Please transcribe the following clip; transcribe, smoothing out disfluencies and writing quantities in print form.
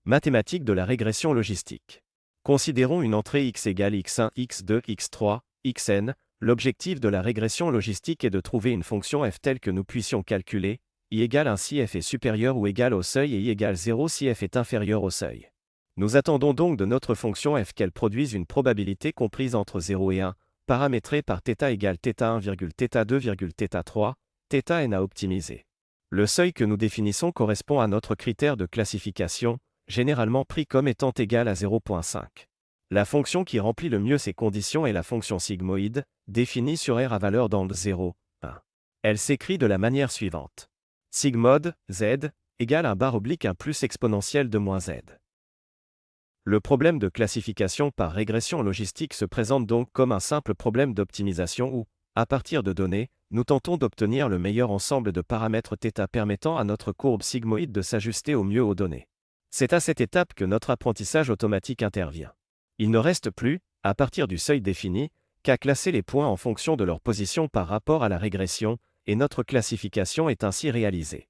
Mathématiques de la régression logistique. Considérons une entrée x égale x1, x2, x3, xn. L'objectif de la régression logistique est de trouver une fonction f telle que nous puissions calculer i égale 1 si f est supérieur ou égal au seuil et i égale 0 si f est inférieur au seuil. Nous attendons donc de notre fonction f qu'elle produise une probabilité comprise entre 0 et 1, paramétrée par θ égale θ1, θ2, θ3, θn à optimiser. Le seuil que nous définissons correspond à notre critère de classification, généralement pris comme étant égal à 0.5. La fonction qui remplit le mieux ces conditions est la fonction sigmoïde, définie sur R à valeur d'angle 0, 1. Elle s'écrit de la manière suivante. Sigmod, z, égale un barre oblique 1 plus exponentielle de moins z. Le problème de classification par régression logistique se présente donc comme un simple problème d'optimisation où, à partir de données, nous tentons d'obtenir le meilleur ensemble de paramètres θ permettant à notre courbe sigmoïde de s'ajuster au mieux aux données. C'est à cette étape que notre apprentissage automatique intervient. Il ne reste plus, à partir du seuil défini, qu'à classer les points en fonction de leur position par rapport à la régression, et notre classification est ainsi réalisée.